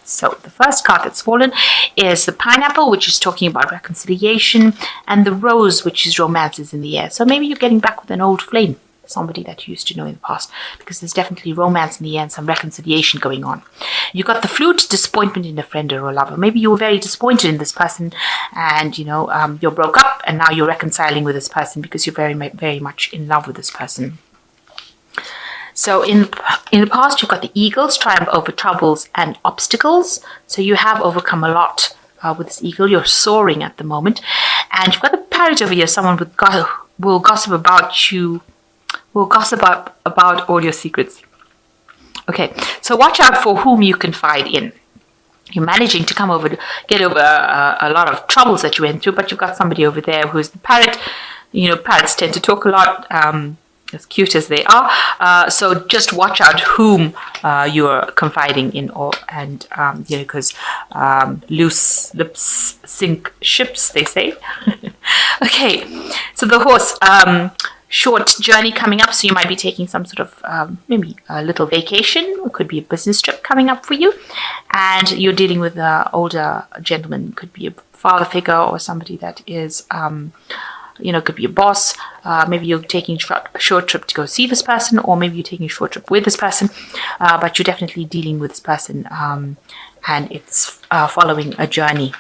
So the first card that's fallen is the pineapple, which is talking about reconciliation, and the rose, which is romance is in the air. So maybe you're getting back with an old flame, somebody that you used to know in the past, because there's definitely romance in the air and some reconciliation going on. You got the flute, disappointment in a friend or a lover. Maybe you were very disappointed in this person, and you broke up, and now you're reconciling with this person because you're very much in love with this person. So in the past, you've got the eagles, triumph over troubles and obstacles. So you have overcome a lot with this eagle. You're soaring at the moment. And you've got the parrot over here, someone will gossip about you, will gossip about all your secrets. Okay, so watch out for whom you confide in. You're managing to get over a lot of troubles that you went through, but you've got somebody over there who's the parrot. Parrots tend to talk a lot. As cute as they are, so just watch out whom you're confiding in, because loose lips sink ships, they say. Okay, so the horse, short journey coming up, so you might be taking some sort of maybe a little vacation. It could be a business trip coming up for you, and you're dealing with an older gentleman. Could be a father figure or somebody that is could be a boss. Maybe you're taking a short trip to go see this person, or maybe you're taking a short trip with this person, but you're definitely dealing with this person, and it's following a journey.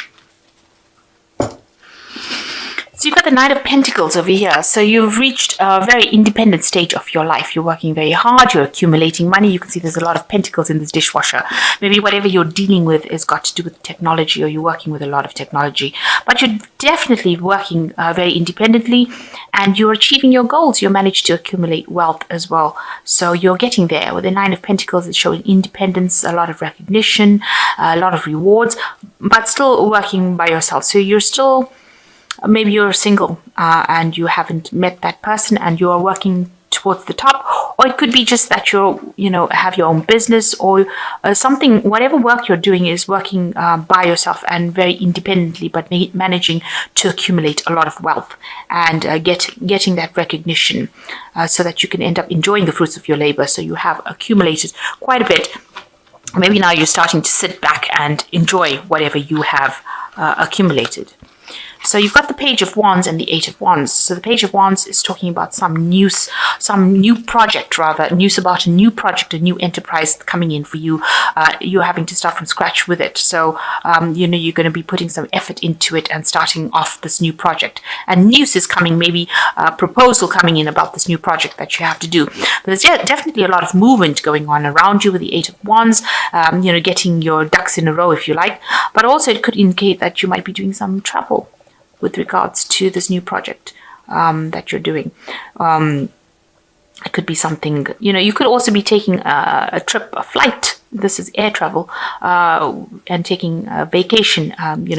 So you've got the Knight of Pentacles over here. So you've reached a very independent stage of your life. You're working very hard. You're accumulating money. You can see there's a lot of pentacles in this dishwasher. Maybe whatever you're dealing with is got to do with technology, or you're working with a lot of technology. But you're definitely working very independently, and you're achieving your goals. You managed to accumulate wealth as well. So you're getting there. With the Nine of Pentacles, it's showing independence, a lot of recognition, a lot of rewards, but still working by yourself. So you're still... Maybe you're single and you haven't met that person, and you are working towards the top, or it could be just that have your own business or something. Whatever work you're doing is working by yourself and very independently, but managing to accumulate a lot of wealth and getting that recognition so that you can end up enjoying the fruits of your labor. So you have accumulated quite a bit. Maybe now you're starting to sit back and enjoy whatever you have accumulated. So you've got the Page of Wands and the Eight of Wands. So the Page of Wands is talking about some new project, news about a new project, a new enterprise coming in for you. You're having to start from scratch with it. So, you're going to be putting some effort into it and starting off this new project. And news is coming, maybe a proposal coming in about this new project that you have to do. But there's definitely a lot of movement going on around you with the Eight of Wands, getting your ducks in a row, if you like. But also it could indicate that you might be doing some travel with regards to this new project that you're doing. It could be something, you could also be taking a trip, a flight. This is air travel, and taking a vacation,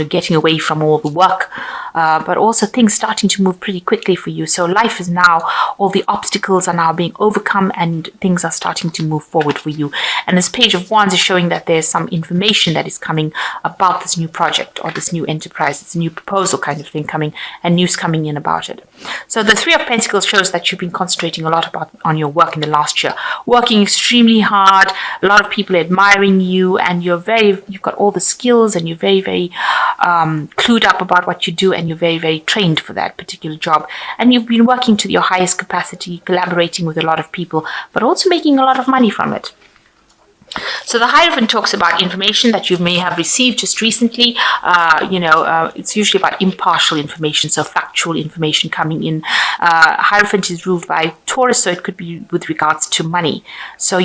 getting away from all the work, but also things starting to move pretty quickly for you. So life is now, all the obstacles are now being overcome, and things are starting to move forward for you. And this Page of Wands is showing that there's some information that is coming about this new project or this new enterprise. It's a new proposal kind of thing coming, and news coming in about it. So the Three of Pentacles shows that you've been concentrating a lot on your work in the last year, working extremely hard. A lot of people admiring you, and you've got all the skills, and you're very, very clued up about what you do, and you're very, very trained for that particular job. And you've been working to your highest capacity, collaborating with a lot of people, but also making a lot of money from it. So the Hierophant talks about information that you may have received just recently. It's usually about impartial information, so factual information coming in. Hierophant is ruled by Taurus, so it could be with regards to money. So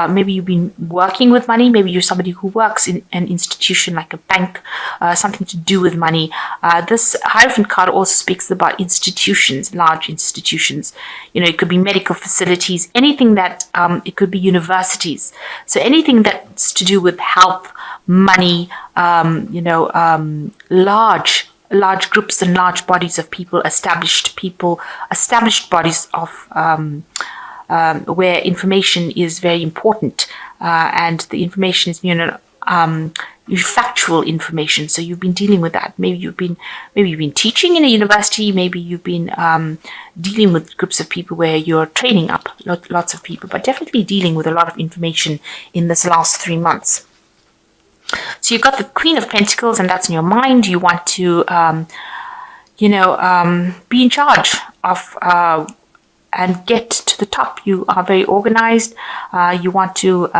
maybe you've been working with money. Maybe you're somebody who works in an institution like a bank, something to do with money. This Hierophant card also speaks about institutions, large institutions. It could be medical facilities, anything that, it could be universities. So anything that's to do with health, money, large groups and large bodies of people, established bodies of where information is very important, and the information is factual information. So you've been dealing with that. Maybe you've been teaching in a university. Maybe you've been dealing with groups of people where you're training up lots of people, but definitely dealing with a lot of information in this last 3 months. So you've got the Queen of Pentacles, and that's in your mind. You want to, be in charge of and get to the top. You are very organized. You want to,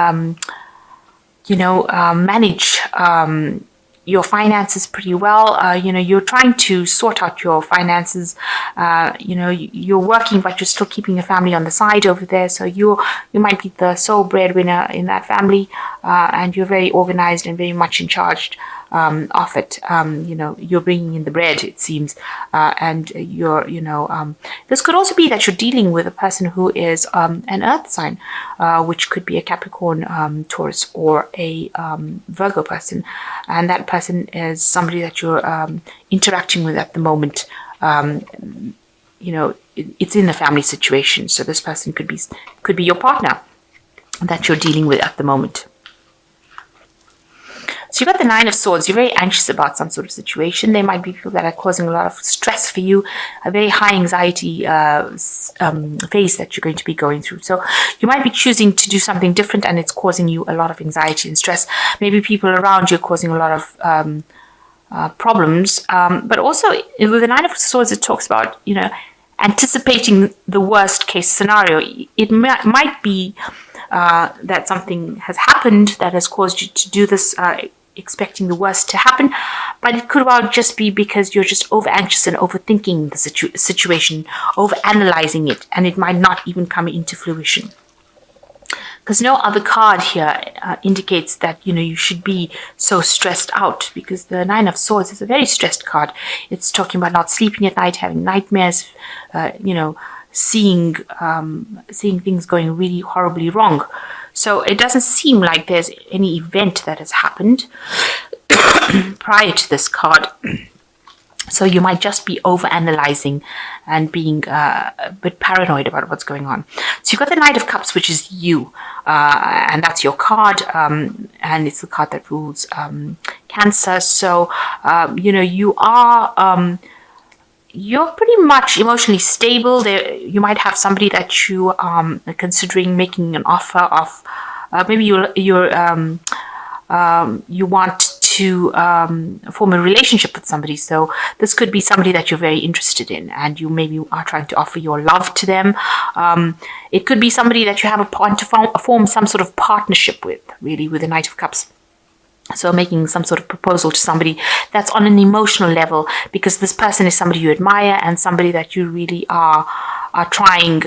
manage your finances pretty well. You're trying to sort out your finances. You're working, but you're still keeping your family on the side over there. So you might be the sole breadwinner in that family, and you're very organized and very much in charge of it. You're bringing in the bread, it seems, and this could also be that you're dealing with a person who is an earth sign, which could be a Capricorn, Taurus, or a Virgo person, and that person is somebody that you're interacting with at the moment. It's in a family situation, so this person could be your partner that you're dealing with at the moment. So you've got the Nine of Swords. You're very anxious about some sort of situation. There might be people that are causing a lot of stress for you, a very high anxiety phase that you're going to be going through. So you might be choosing to do something different, and it's causing you a lot of anxiety and stress. Maybe people around you are causing a lot of problems. But also with the Nine of Swords, it talks about, anticipating the worst case scenario. It might be that something has happened that has caused you to do this, expecting the worst to happen, but it could well just be because you're just over anxious and overthinking the situation, over analyzing it, and it might not even come into fruition. Because no other card here indicates that you should be so stressed out, because the Nine of Swords is a very stressed card. It's talking about not sleeping at night, having nightmares, seeing things going really horribly wrong. So it doesn't seem like there's any event that has happened prior to this card. So you might just be over-analyzing and being a bit paranoid about what's going on. So you've got the Knight of Cups, which is you, and that's your card, and it's the card that rules Cancer. So, you are... you're pretty much emotionally stable. You might have somebody that you are considering making an offer of. Maybe you want to form a relationship with somebody. So this could be somebody that you're very interested in, and you maybe are trying to offer your love to them. It could be somebody that you have to form some sort of partnership with, really, with the Knight of Cups. So making some sort of proposal to somebody that's on an emotional level, because this person is somebody you admire and somebody that you really are trying,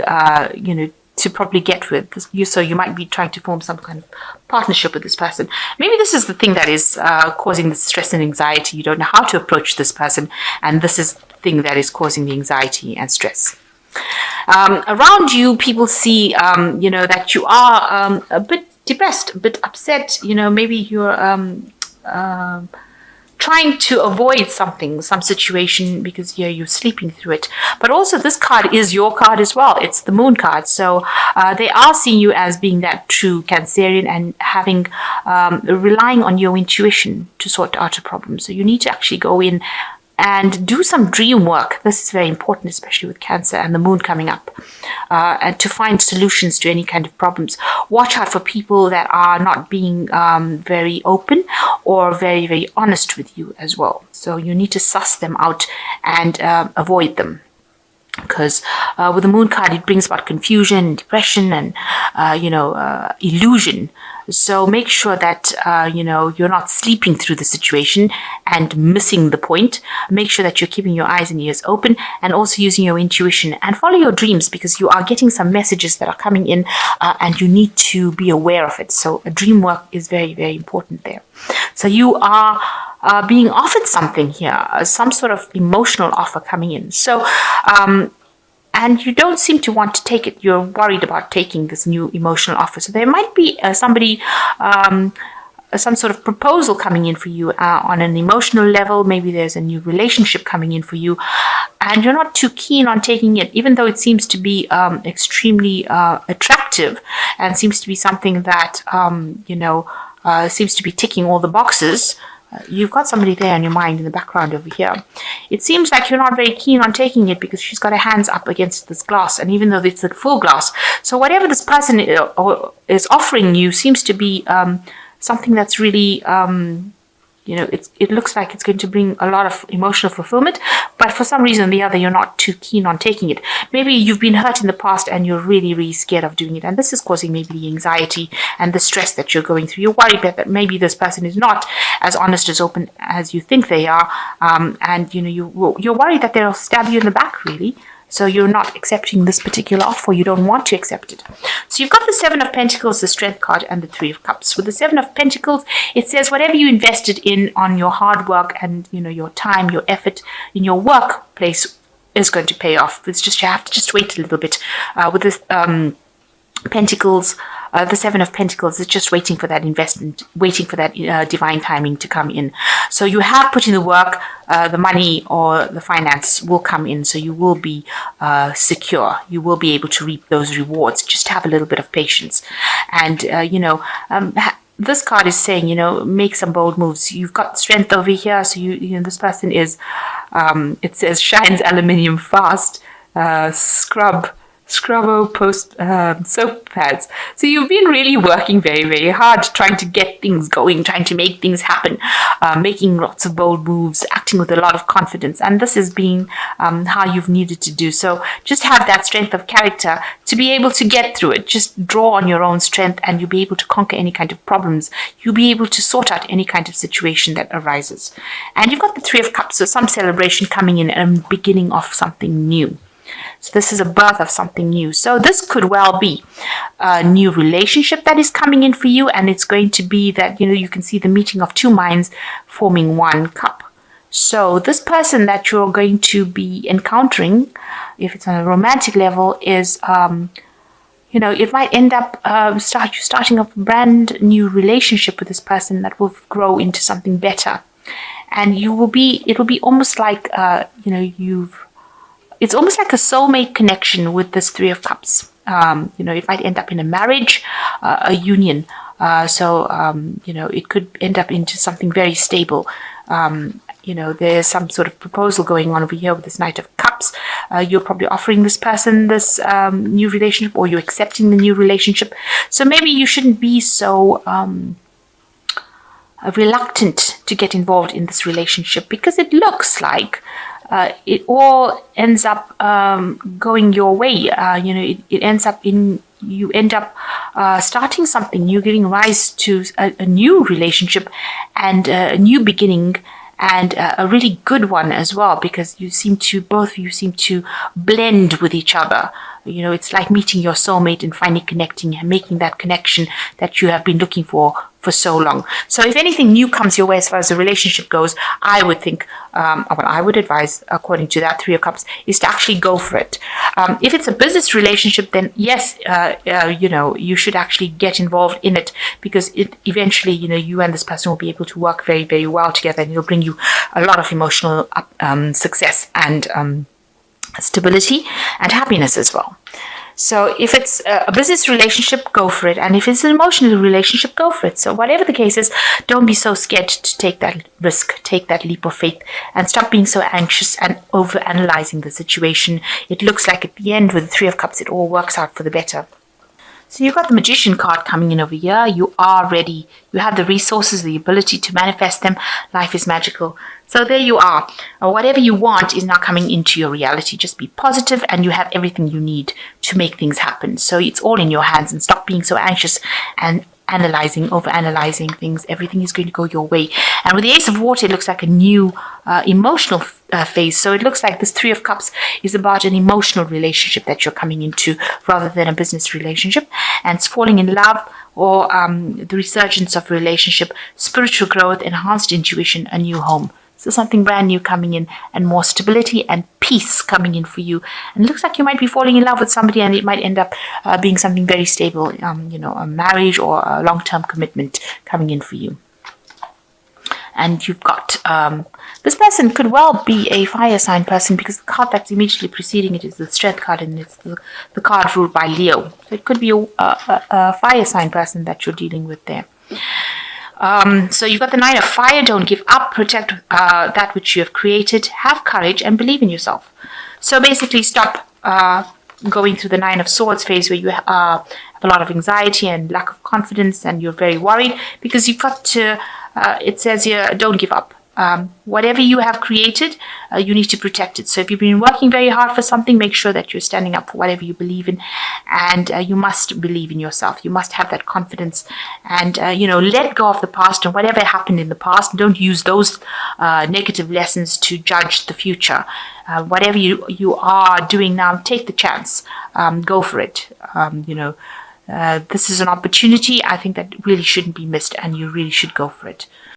to probably get with. So you might be trying to form some kind of partnership with this person. Maybe this is the thing that is causing the stress and anxiety. You don't know how to approach this person, and this is the thing that is causing the anxiety and stress. Around you, people see, that you are a bit depressed, a bit upset. Maybe you're trying to avoid some situation because you're sleeping through it. But also this card is your card as well. It's the Moon card. So they are seeing you as being that true Cancerian and having relying on your intuition to sort out a problem. So you need to actually go in and do some dream work. This is very important, especially with Cancer and the Moon coming up, and to find solutions to any kind of problems. Watch out for people that are not being very open or very, very honest with you as well. So you need to suss them out and avoid them. Because with the Moon card, it brings about confusion, depression, and illusion. So make sure that you're not sleeping through the situation and missing the point. Make sure that you're keeping your eyes and ears open, and also using your intuition, and follow your dreams, because you are getting some messages that are coming in, and you need to be aware of it. So dream work is very, very important there. So you are being offered something here, some sort of emotional offer coming in. So, and you don't seem to want to take it. You're worried about taking this new emotional offer. So there might be somebody, some sort of proposal coming in for you on an emotional level. Maybe there's a new relationship coming in for you, and you're not too keen on taking it, even though it seems to be extremely attractive and seems to be something that, seems to be ticking all the boxes. You've got somebody there in your mind in the background over here. It seems like you're not very keen on taking it because she's got her hands up against this glass, and even though it's a full glass. So whatever this person is offering you seems to be something that's really it looks like it's going to bring a lot of emotional fulfillment, but for some reason or the other, you're not too keen on taking it. Maybe you've been hurt in the past and you're really, really scared of doing it. And this is causing maybe the anxiety and the stress that you're going through. You're worried that maybe this person is not as honest, as open as you think they are. And you're worried that they'll stab you in the back, really. So you're not accepting this particular offer. You don't want to accept it. So you've got the Seven of Pentacles, the Strength card, and the Three of Cups. With the Seven of Pentacles, it says whatever you invested in on your hard work and your time, your effort in your workplace is going to pay off. It's just you have to just wait a little bit. With this Pentacles, the Seven of Pentacles is just waiting for that investment, waiting for that divine timing to come in. So you have put in the work, the money or the finance will come in. So you will be secure. You will be able to reap those rewards. Just have a little bit of patience. And, this card is saying, make some bold moves. You've got strength over here. So this person is, it says shines aluminium fast, Scrubbo post soap pads. So you've been really working very, very hard, trying to get things going, trying to make things happen, making lots of bold moves, acting with a lot of confidence. And this has been how you've needed to do. So just have that strength of character to be able to get through it. Just draw on your own strength and you'll be able to conquer any kind of problems. You'll be able to sort out any kind of situation that arises. And you've got the Three of Cups, so some celebration coming in and beginning of something new. So this is a birth of something new. So this could well be a new relationship that is coming in for you. And it's going to be that, you can see the meeting of two minds forming one cup. So this person that you're going to be encountering, if it's on a romantic level, is, it might end up starting a brand new relationship with this person that will grow into something better. And it'll be almost like, it's almost like a soulmate connection with this Three of Cups. It might end up in a marriage, a union. It could end up into something very stable. There's some sort of proposal going on over here with this Knight of Cups. You're probably offering this person this new relationship, or you're accepting the new relationship. So maybe you shouldn't be so reluctant to get involved in this relationship, because it looks like it all ends up going your way. It ends up you end up starting something new, giving rise to a new relationship and a new beginning, and a really good one as well, because both of you seem to blend with each other. It's like meeting your soulmate and finally connecting and making that connection that you have been looking for so long. So if anything new comes your way as far as the relationship goes, I would think, I would advise, according to that Three of Cups, is to actually go for it. If it's a business relationship, then yes, you should actually get involved in it, because eventually, you and this person will be able to work very, very well together, and it'll bring you a lot of emotional success and stability and happiness as well. So if it's a business relationship, go for it. And if it's an emotional relationship, go for it. So whatever the case is, don't be so scared to take that risk, take that leap of faith, and stop being so anxious and over-analyzing the situation. It looks like at the end with the Three of Cups, it all works out for the better. So you've got the Magician card coming in over here. You are ready. You have the resources, the ability to manifest them. Life is magical. So there you are. Whatever you want is now coming into your reality. Just be positive and you have everything you need to make things happen. So it's all in your hands, and stop being so anxious and over-analyzing things. Everything is going to go your way. And with the Ace of Water, it looks like a new emotional phase. So it looks like this Three of Cups is about an emotional relationship that you're coming into rather than a business relationship. And it's falling in love, or the resurgence of a relationship, spiritual growth, enhanced intuition, a new home. So something brand new coming in, and more stability and peace coming in for you. And it looks like you might be falling in love with somebody, and it might end up being something very stable, a marriage or a long-term commitment coming in for you. And you've got, this person could well be a fire sign person, because the card that's immediately preceding it is the Strength card, and it's the card ruled by Leo. So it could be a fire sign person that you're dealing with there. So you've got the Knight of Fire. Don't give up. Protect that which you have created. Have courage and believe in yourself. So basically stop going through the Nine of Swords phase, where you have a lot of anxiety and lack of confidence, and you're very worried, because you've got to it says here, don't give up. Whatever you have created, you need to protect it. So if you've been working very hard for something, make sure that you're standing up for whatever you believe in, and you must believe in yourself. You must have that confidence, and let go of the past and whatever happened in the past. Don't use those negative lessons to judge the future. Whatever you are doing now, take the chance. Go for it. This is an opportunity I think that really shouldn't be missed, and you really should go for it.